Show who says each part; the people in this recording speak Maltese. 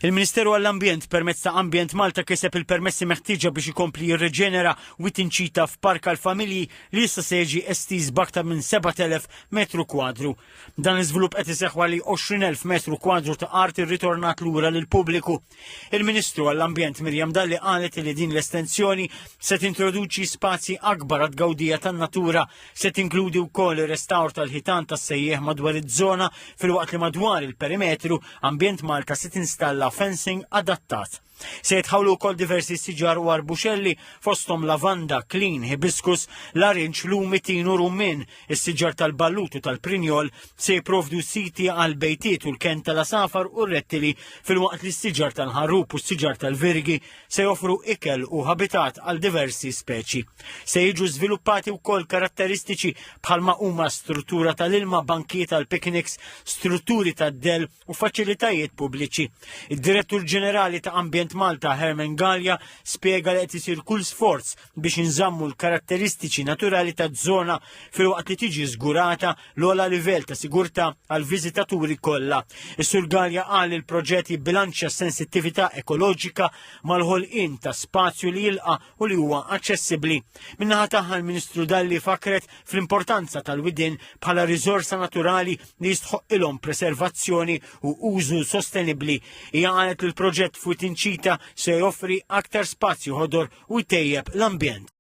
Speaker 1: Il-Ministeru għall-Ambjent permezz ta' Ambjent Malta kiseb il-permessi meħtieġa biex ikompli jirriġenera wied Inċita f'park għall-familji li issa se jiġi estiż b'aktar minn 7,000 metru kwadru. Dan l-iżvilupp qed iseħħ għali 20,000 metru kwadru ta' art irritornat lura lill-pubbliku. Il-Ministru għall-Ambjent Mirjam Dalli qalet li din l-estensjoni se tintroduċi spazji akbar għad-gawdija tan-natura, se tinkludi wkoll ir-restawr tal-ħitan tas-sejjeħ madwar iż-żona filwaqt li madwar il-perimetru Ambjent Malta se tinstalla fencing adattat. Se jitħawlu wkoll diversi siġar u arbuxelli fosthom lavanda, klin, hibiskus, larinċ, lumi, tin u rummin. Is-siġar tal-ballut u tal-prinjol se jipprovdu siti għal bejtiet u l-kent tal-asafar u r-rettili filwaqt li s-siġar tal-ħarrub u s-siġar tal-virgi se joffru ikel u habitat għal diversi speċi. Se jiġu żviluppati wkoll karatteristiċi bħalma huma struttura tal-ilma, bankiet tal-pikniks, strutturi tad-del u faċilitajiet pubbliċi. Id-Direttur Ġenerali ta' Ambjent Malta Herman Gallia spjega li qed isir kull sforz biex inżammu l-karatteristiċi naturali taż-żona filwaqt li tiġi żgurata l-ogħla livell ta' sigurtà għall-viżitaturi kollha. Is-Sur Gallia qal li l-proġett jibbilanċja s-sensittività ekoloġika mal-ħolqien ta' spazju li jilqa' u li huwa aċċessibbli. Min-naħa tagħha l-Ministru Dalli fakret fl-importanza tal-widien bħala riżorsa naturali li jistħoqilhom preservazzjoni u użu sostenibbli. Hija qalet li l-proġett fuq Inċita se joffri aktar spazju ħodor u jtejjeb l-ambjent.